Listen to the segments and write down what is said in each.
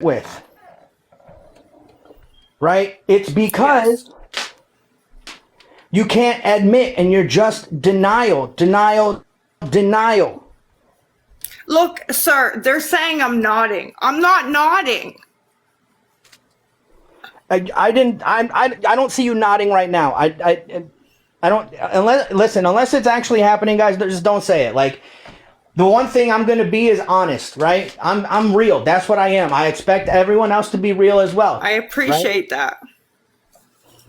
with, right? It's because you can't admit, and you're just denial. Look, sir, they're saying I'm nodding. I'm not nodding. I don't see you nodding right now. I don't, unless it's actually happening, guys, just don't say it. Like, the one thing I'm going to be is honest, right? I'm real. That's what I am. I expect everyone else to be real as well. I appreciate that.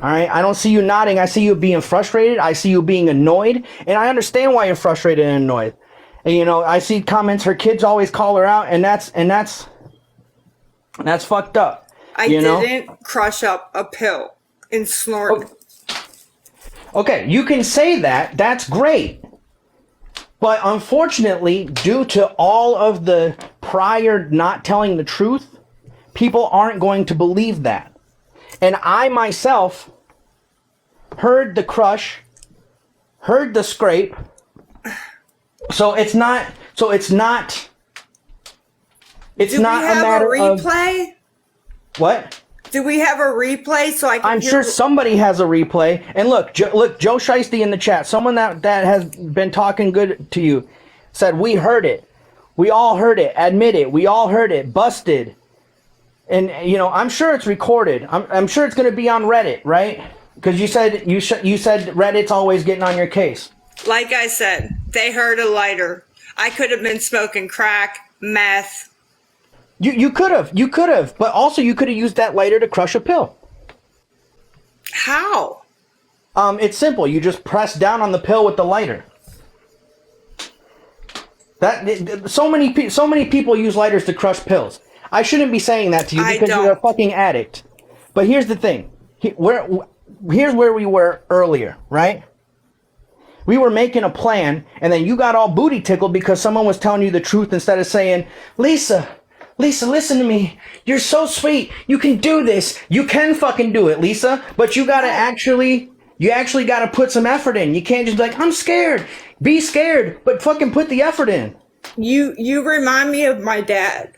All right. I don't see you nodding. I see you being frustrated. I see you being annoyed, and I understand why you're frustrated and annoyed. And, you know, I see comments. Her kids always call her out, and that's fucked up. I didn't crush up a pill and snort. Okay, you can say that. That's great. But unfortunately, due to all of the prior not telling the truth, people aren't going to believe that. And I myself heard the crush, heard the scrape. So it's not Do a matter a replay? of what? Do we have a replay so I can I'm sure somebody has a replay. And look, Joe Shiesty in the chat, someone that has been talking good to you, said, we heard it. We all heard it. Admit it. We all heard it. Busted. And, you know, I'm sure it's recorded. I'm sure it's going to be on Reddit, right? Because you said Reddit's always getting on your case. Like I said, they heard a lighter. I could have been smoking crack, meth. You could have, but also you could have used that lighter to crush a pill. How? It's simple. You just press down on the pill with the lighter. So many people use lighters to crush pills. I shouldn't be saying that to you because you're a fucking addict. But here's the thing. Here's where we were earlier, right? We were making a plan, and then you got all booty tickled because someone was telling you the truth instead of saying, Lisa, listen to me. You're so sweet. You can do this. You can fucking do it, Lisa. But you actually gotta put some effort in. You can't just be like, I'm scared. Be scared, but fucking put the effort in. You remind me of my dad.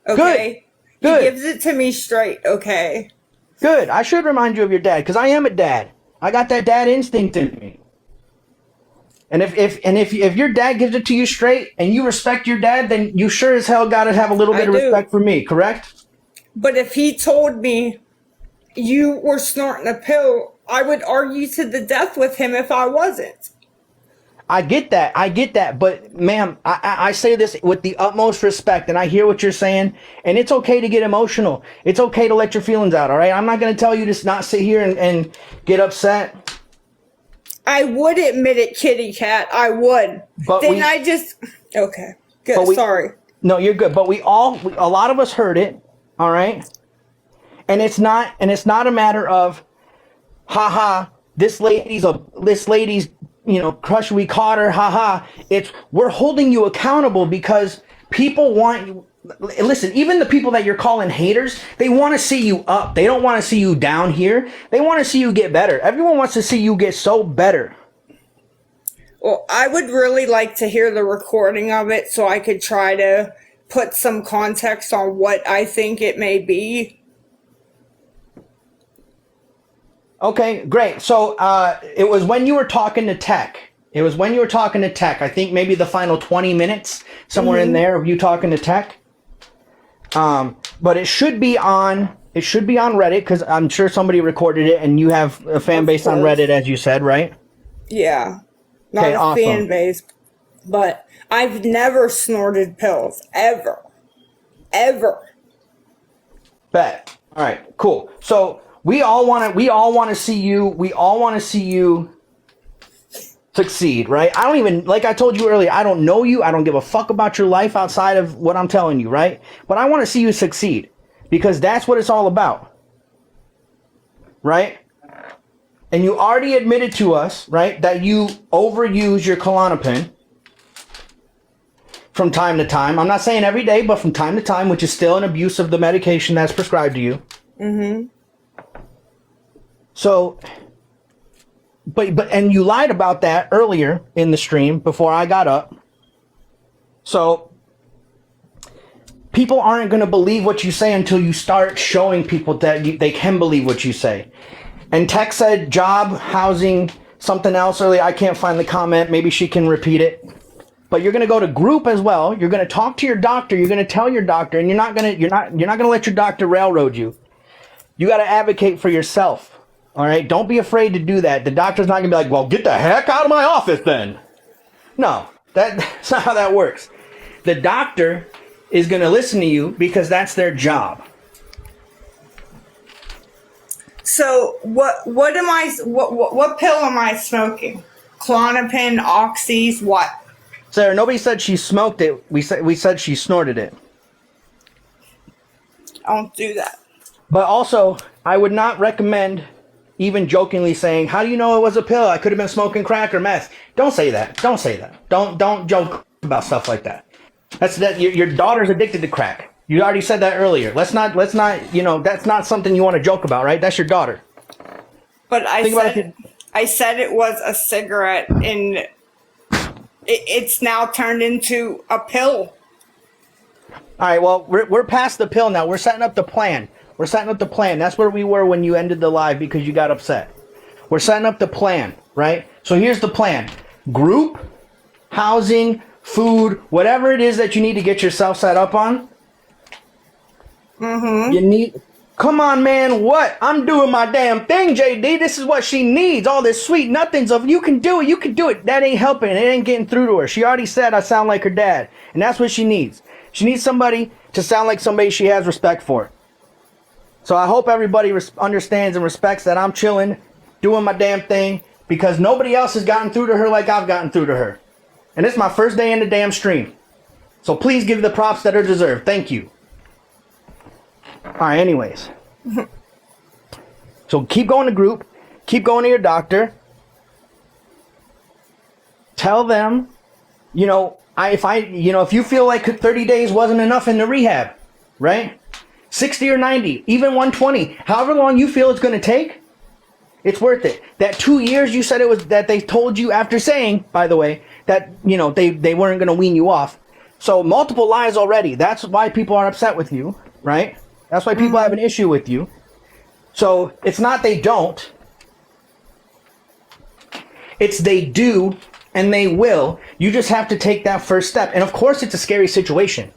Okay? Good. He gives it to me straight, okay? Good. I should remind you of your dad, because I am a dad. I got that dad instinct in me. And if your dad gives it to you straight and you respect your dad, then you sure as hell gotta have a little bit of respect for me, correct? But if he told me you were snorting a pill, I would argue to the death with him if I wasn't. I get that, but ma'am, I say this with the utmost respect, and I hear what you're saying, and it's okay to get emotional. It's okay to let your feelings out, all right? I'm not going to tell you to not sit here and get upset. I would admit it, kitty cat. I would. But okay. Good. Sorry. No, you're good. But a lot of us heard it, all right? And it's not a matter of, haha, this lady's crush, we caught her, haha. We're holding you accountable because people want you. Listen, even the people that you're calling haters, they want to see you up. They don't want to see you down here. They want to see you get better. Everyone wants to see you get so better. Well, I would really like to hear the recording of it so I could try to put some context on what I think it may be. Okay, great. So it was when you were talking to Tech. I think maybe the final 20 minutes, somewhere in there, of you talking to Tech. But it should be on Reddit, because I'm sure somebody recorded it, and you have a fan base on Reddit, as you said, right? Yeah. Not a fan base, but I've never snorted pills. Ever. Bet. All right, cool. So we all want to see you succeed, right? I don't even, like I told you earlier, I don't know you. I don't give a fuck about your life outside of what I'm telling you, right? But I want to see you succeed, because that's what it's all about, right? And you already admitted to us, right, that you overuse your Klonopin from time to time. I'm not saying every day, but from time to time, which is still an abuse of the medication that's prescribed to you. Mm-hmm. So, and you lied about that earlier in the stream before I got up. So, People aren't going to believe what you say until you start showing people that they can believe what you say. And Tech said job, housing, something else earlier. I can't find the comment. Maybe she can repeat it. But you're going to go to group as well. You're going to talk to your doctor. You're going to tell your doctor, and you're not going to let your doctor railroad you. You got to advocate for yourself. All right? Don't be afraid to do that. The doctor's not going to be like, well, get the heck out of my office then. No, that's not how that works. The doctor is going to listen to you because that's their job. So what pill am I smoking? Klonopin, Oxys, what? Sarah, nobody said she smoked it. We said she snorted it. I don't do that. But also, I would not recommend even jokingly saying, how do you know it was a pill? I could have been smoking crack or meth. Don't say that. Don't say that. Don't joke about stuff like that. Your daughter's addicted to crack. You already said that earlier. Let's not, that's not something you want to joke about, right? That's your daughter. But I said it was a cigarette, and it's now turned into a pill. All right, well, we're past the pill now. We're setting up the plan. That's where we were when you ended the live because you got upset. We're setting up the plan, right? So here's the plan. Group, housing, food, whatever it is that you need to get yourself set up on. Mm-hmm. Come on, man, what? I'm doing my damn thing, JD. This is what she needs. All this sweet nothings of you can do it. That ain't helping. It ain't getting through to her. She already said I sound like her dad. And that's what she needs. She needs somebody to sound like somebody she has respect for. So I hope everybody understands and respects that I'm chilling, doing my damn thing, because nobody else has gotten through to her like I've gotten through to her. And it's my first day in the damn stream. So please give the props that are deserved. Thank you. All right, anyways. So keep going to group. Keep going to your doctor. Tell them, if you feel like 30 days wasn't enough in the rehab, right? 60 or 90, even 120, however long you feel it's going to take, it's worth it. That 2 years you said it was, that they told you after saying, by the way, that, they weren't going to wean you off. So multiple lies already. That's why people are upset with you, right? That's why people have an issue with you. So it's not they don't. It's they do and they will. You just have to take that first step. And of course it's a scary situation.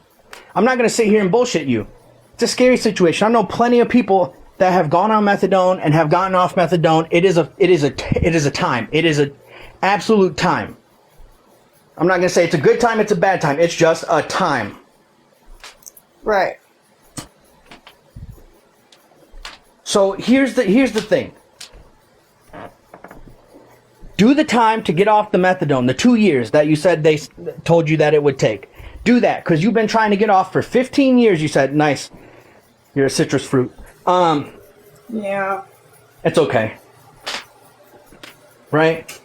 I'm not going to sit here and bullshit you. It's a scary situation. I know plenty of people that have gone on methadone and have gotten off methadone. It is a time. It is an absolute time. I'm not going to say it's a good time, it's a bad time. It's just a time. Right. So here's the thing. Do the time to get off the methadone, the 2 years that you said they told you that it would take. Do that, because you've been trying to get off for 15 years, you said. Nice. You're a citrus fruit. Yeah. It's okay. Right?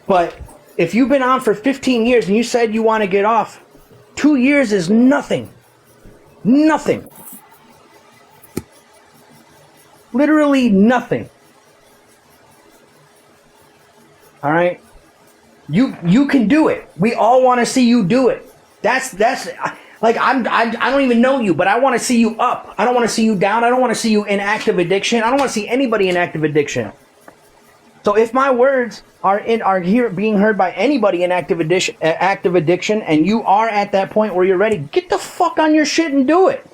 But if you've been on for 15 years and you said you want to get off, 2 years is nothing. Nothing. Literally nothing. All right? You can do it. We all want to see you do it. That's like I don't even know you, but I want to see you up. I don't want to see you down. I don't want to see you in active addiction. I don't want to see anybody in active addiction. So if my words are being heard by anybody in active addiction, and you are at that point where you're ready, get the fuck on your shit and do it.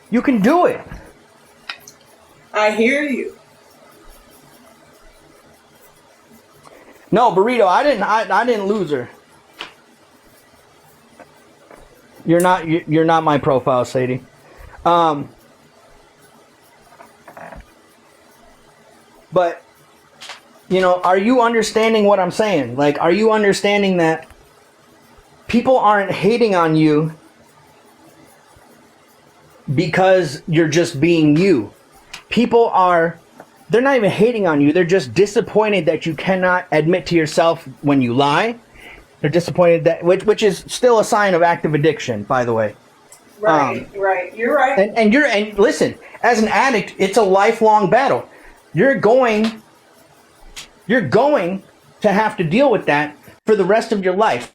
You can do it. I hear you. No, Burrito, I didn't lose her. You're not my profile, Sadie. But are you understanding what I'm saying? Like, are you understanding that people aren't hating on you because you're just being you? They're not even hating on you. They're just disappointed that you cannot admit to yourself when you lie. They're disappointed that, which is still a sign of active addiction, by the way. Right, right. You're right. And listen, as an addict, it's a lifelong battle. You're going to have to deal with that for the rest of your life.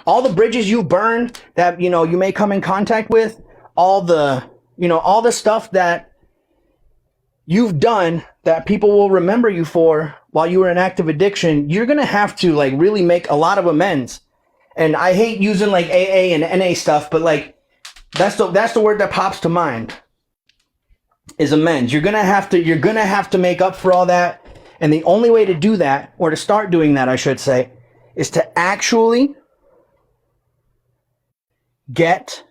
all the bridges you burn that, you know, you may come in contact with, all the, you know, all the stuff that you've done that people will remember you for while you were in active addiction, you're going to have to like really make a lot of amends. And I hate using like AA and NA stuff, but like that's the word that pops to mind is amends. You're going to have to make up for all that. And the only way to do that, or to start doing that, I should say, is to actually get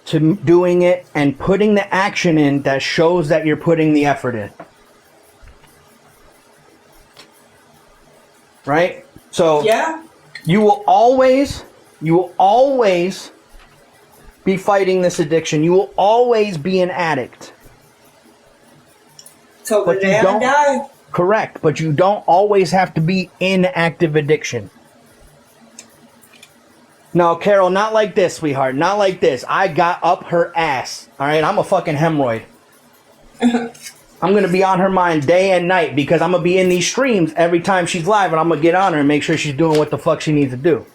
to doing it and putting the action in that shows that you're putting the effort in. Right? So yeah, you will always be fighting this addiction. You will always be an addict. Till the day I die. Correct, but you don't always have to be in active addiction. No, Carol, not like this, sweetheart. Not like this. I got up her ass. All right, I'm a fucking hemorrhoid. I'm going to be on her mind day and night because I'm going to be in these streams every time she's live, and I'm going to get on her and make sure she's doing what the fuck she needs to do.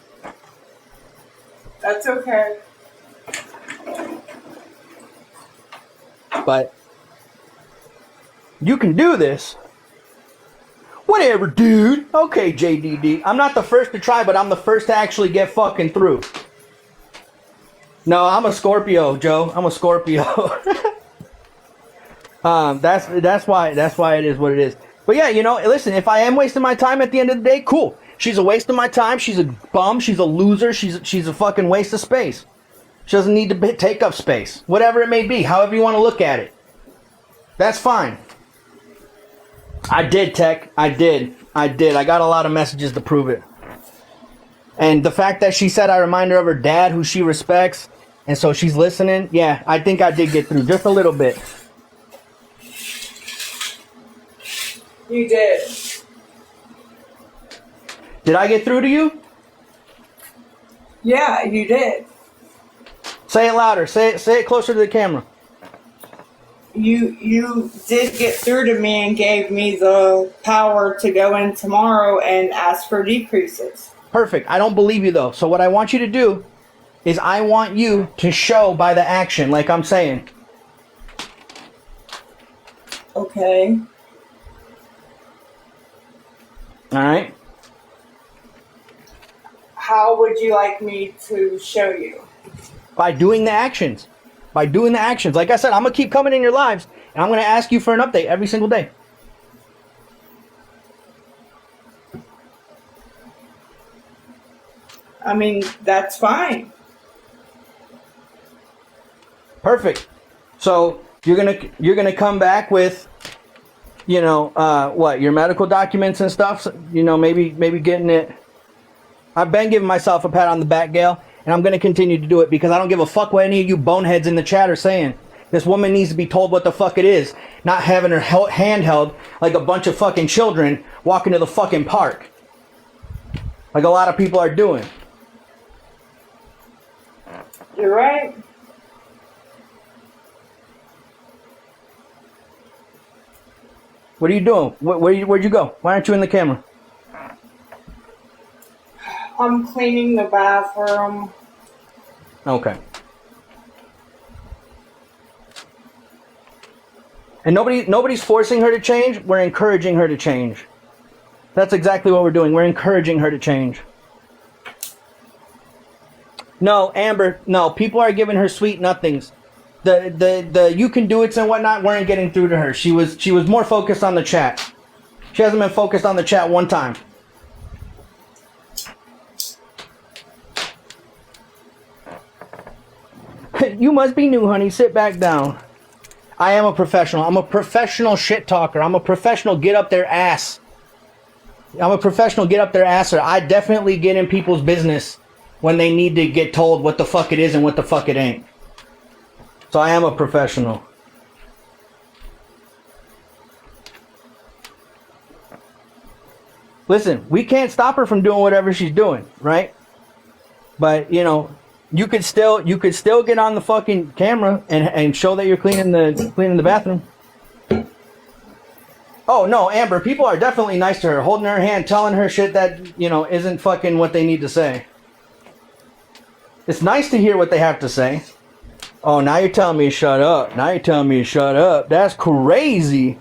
That's okay. But you can do this. Whatever, dude. Okay, JDD. I'm not the first to try, but I'm the first to actually get fucking through. No, I'm a Scorpio, Joe. I'm a Scorpio. That's why it is what it is. But yeah, you know, listen, if I am wasting my time at the end of the day, cool. She's a waste of my time. She's a bum. She's a loser. She's a fucking waste of space. She doesn't need to take up space. Whatever it may be, however you want to look at it. That's fine. I did, Tech. I did. I got a lot of messages to prove it. And the fact that she said I remind her of her dad, who she respects, and so she's listening, yeah, I think I did get through just a little bit. You did. Did I get through to you? Yeah, you did. Say it louder. Say it closer to the camera. You did get through to me and gave me the power to go in tomorrow and ask for decreases. Perfect. I don't believe you though. So what I want you to do is I want you to show by the action, like I'm saying. Okay. All right. How would you like me to show you? By doing the actions. By doing the actions. Like I said, I'm going to keep coming in your lives, and I'm going to ask you for an update every single day. I mean, that's fine. Perfect. So you're gonna come back with, you know, what, your medical documents and stuff. You know, maybe getting it. I've been giving myself a pat on the back, Gail. And I'm going to continue to do it because I don't give a fuck what any of you boneheads in the chat are saying. This woman needs to be told what the fuck it is. Not having her hand held like a bunch of fucking children walking to the fucking park. Like a lot of people are doing. You're right. What are you doing? Where'd you go? Why aren't you in the camera? I'm cleaning the bathroom. Okay. And nobody's forcing her to change. We're encouraging her to change. That's exactly what we're doing. We're encouraging her to change. No, Amber, no. People are giving her sweet nothings. The you can do it and whatnot weren't getting through to her. She was more focused on the chat. She hasn't been focused on the chat one time. You must be new, honey. Sit back down. I am a professional. I'm a professional shit talker. I'm a professional get up their ass. I'm a professional get up their asser. I definitely get in people's business when they need to get told what the fuck it is and what the fuck it ain't. So I am a professional. Listen, we can't stop her from doing whatever she's doing, right? But, you know, you could still get on the fucking camera and show that you're cleaning the bathroom. Oh no, Amber, people are definitely nice to her, holding her hand, telling her shit that, you know, isn't fucking what they need to say. It's nice to hear what they have to say. Oh, now you're telling me to shut up. Now you're telling me to shut up. That's crazy.